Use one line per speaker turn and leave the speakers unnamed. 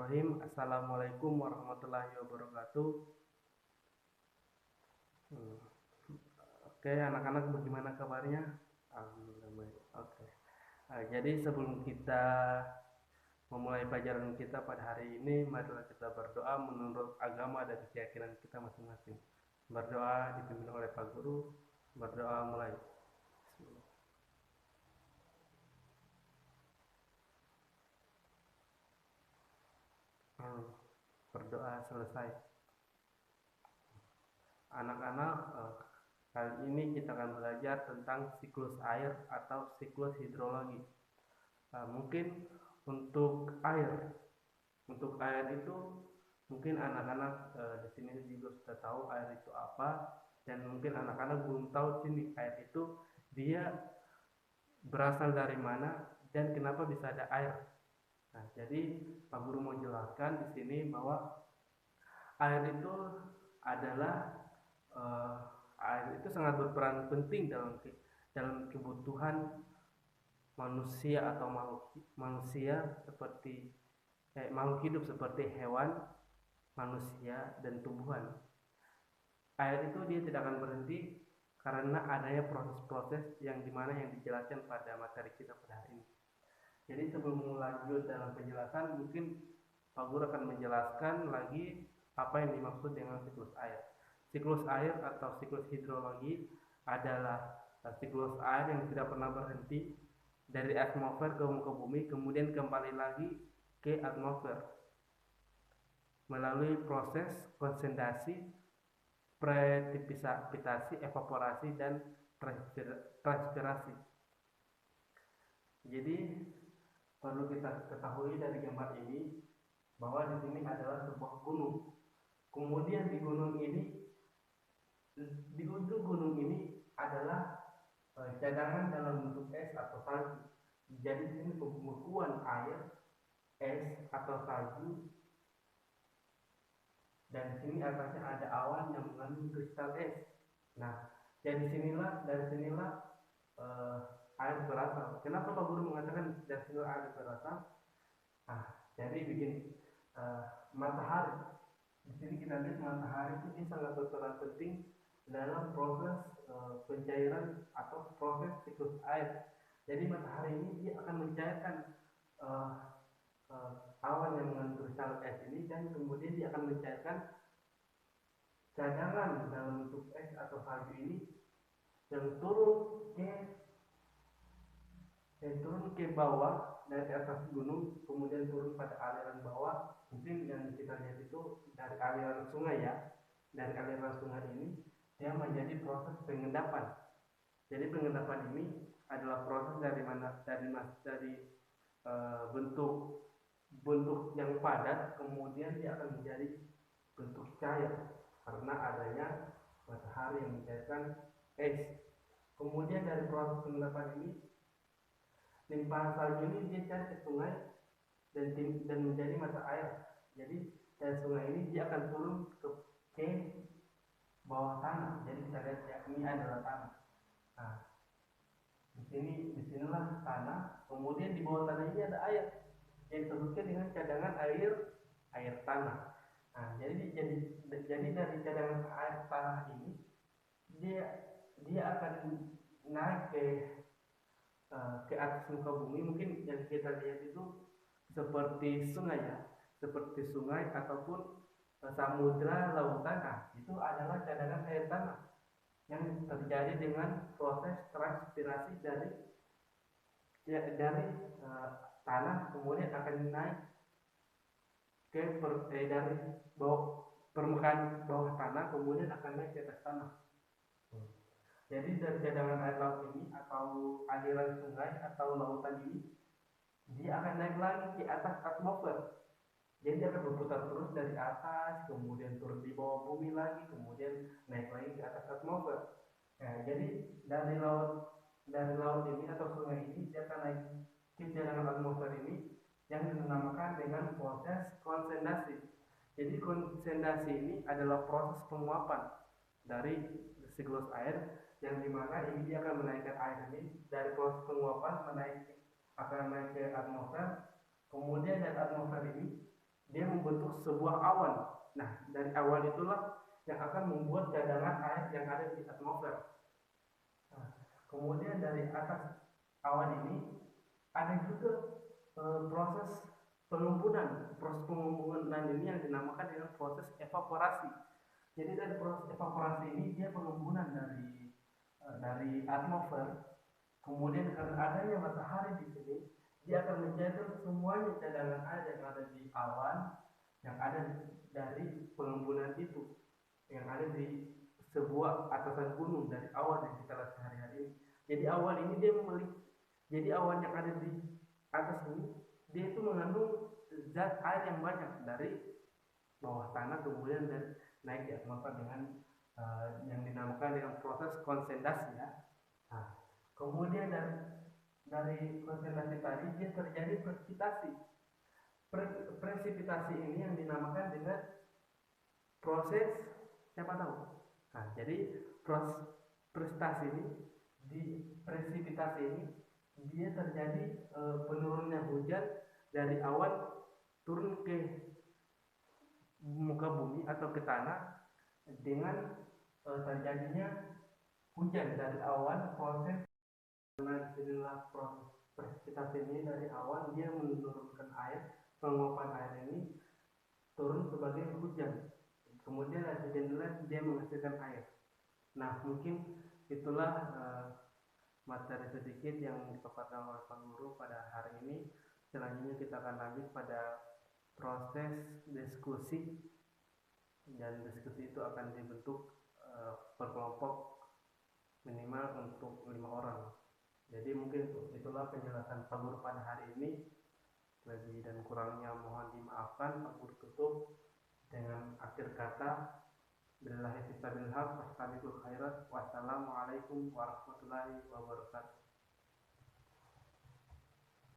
Bismillahirrahmanirrahim. Assalamualaikum warahmatullahi wabarakatuh. Hmm, Oke, anak-anak bagaimana kabarnya? Alhamdulillah baik. Oke. Jadi sebelum kita memulai pelajaran kita pada hari ini, marilah kita berdoa menurut agama dan keyakinan kita masing-masing. Berdoa dipimpin oleh Pak Guru. Berdoa mulai. Bismillah. Berdoa selesai. Anak-anak, kali ini kita akan belajar tentang siklus air atau siklus hidrologi. Mungkin untuk air itu mungkin anak-anak di sini juga sudah tahu air itu apa, dan mungkin anak-anak belum tahu sini air itu dia berasal dari mana dan kenapa bisa ada air. Nah, jadi Pak Guru mau jelaskan di sini bahwa air itu adalah air itu sangat berperan penting dalam kebutuhan manusia atau makhluk hidup seperti hewan, manusia, dan tumbuhan. Air itu dia tidak akan berhenti karena adanya proses-proses yang dijelaskan pada materi kita pada hari ini. Jadi sebelum lanjut dalam penjelasan, mungkin Pak Guru akan menjelaskan lagi apa yang dimaksud dengan siklus air. Siklus air atau siklus hidrologi adalah siklus air yang tidak pernah berhenti dari atmosfer ke muka bumi, kemudian kembali lagi ke atmosfer melalui proses kondensasi, presipitasi, evaporasi, dan transpirasi. Jadi perlu kita ketahui dari gambar ini bahwa di sini adalah sebuah gunung. Kemudian di ujung gunung ini adalah cadangan dalam bentuk es atau salju. Jadi di sini pembekuan air, es atau salju, dan di sini atasnya ada awan yang mengandung kristal es. Nah, dari sinilah air berasal. Kenapa Pak Guru mengatakan dari sinilah air berasal? Jadi matahari. Di sini kita lihat matahari itu sangat berperan penting dalam proses pencairan atau proses siklus air. Jadi matahari ini dia akan mencairkan awan yang mengandung kristal es ini, dan kemudian dia akan mencairkan cadangan dalam bentuk es atau salju ini yang turun ke bawah dari atas gunung, kemudian turun pada aliran bawah. Mungkin yang kita lihat itu dari aliran sungai ya. Dari aliran sungai ini dia menjadi proses pengendapan. Jadi pengendapan ini adalah proses dari bentuk yang padat, kemudian dia akan menjadi bentuk cair karena adanya matahari yang mencairkan es. Kemudian dari proses pengendapan ini, limpahan salju ini dia cari ke sungai dan menjadi mata air. Jadi dari sungai ini dia akan turun ke bawah tanah. Jadi kita lihat ya, ini adalah tanah. Nah, disinilah tanah. Kemudian di bawah tanah ini ada air yang disebutkan dengan cadangan air tanah. Nah, jadi dari cadangan air tanah ini dia akan naik ke atas muka bumi. Mungkin yang kita lihat itu seperti sungai ataupun samudra, lautan. Nah, itu adalah cadangan air tanah yang terjadi dengan proses transpirasi dari tanah, kemudian akan naik dari permukaan bawah tanah, kemudian akan naik ke atas tanah. Jadi dari cadangan air laut ini atau aliran sungai atau lautan ini, dia akan naik lagi ke atas atmosfer. Jadi dia akan berputar terus dari atas, kemudian turun di bawah bumi lagi, kemudian naik lagi ke atas atmosfer. Nah, jadi dari laut ini atau sungai ini dia akan naik ke cadangan atmosfer ini yang dinamakan dengan proses kondensasi. Jadi kondensasi ini adalah proses penguapan dari siklus air, yang dimana ini dia akan menaikkan air ini dari proses penguapan akan naik ke atmosfer. Kemudian dari atmosfer ini dia membentuk sebuah awan. Nah, dari awan itulah yang akan membuat cadangan air yang ada di atmosfer. Nah, kemudian dari atas awan ini ada juga proses pengumpulan. Proses pengumpulan ini yang dinamakan dengan proses evaporasi. Jadi dari proses evaporasi ini dia pengumpulan dari atmosfer. Kemudian karena adanya matahari di sini, dia akan mencairkan semuanya cadangan air yang ada di awan, yang ada dari pengumpulan itu, yang ada di sebuah atasan gunung dari awan yang kita lihat sehari-hari ini. Jadi awan ini dia memiliki, jadi awan yang ada di atas ini dia itu mengandung zat air yang banyak dari bawah tanah, kemudian dari naik di atmosfer dengan yang dinamakan dengan proses kondensasi ya. Nah, kemudian dari konsentasi tadi dia terjadi presipitasi. Presipitasi ini yang dinamakan dengan proses, siapa tahu? Nah, jadi proses presipitasi ini, di presipitasi ini dia terjadi penurunnya hujan dari awan turun ke muka bumi atau ke tanah dengan terjadinya hujan dari awan. Proses inilah proses presipitasi ini dari awan, dia menurunkan air, penguapan air ini turun sebagai hujan, kemudian inilah dia menghasilkan air. Nah, mungkin itulah materi sedikit yang dipaparkan oleh Pak Guru pada hari ini. Selanjutnya kita akan lanjut pada proses diskusi, dan diskusi itu akan dibentuk per kelompok minimal untuk 5 orang. Jadi mungkin itulah penjelasan Pak Guru pada hari ini. Lebih dan kurangnya mohon dimaafkan. Pak Guru tutup dengan akhir kata billahi taufiq wal hidayah. Wassalamualaikum warahmatullahi wabarakatuh.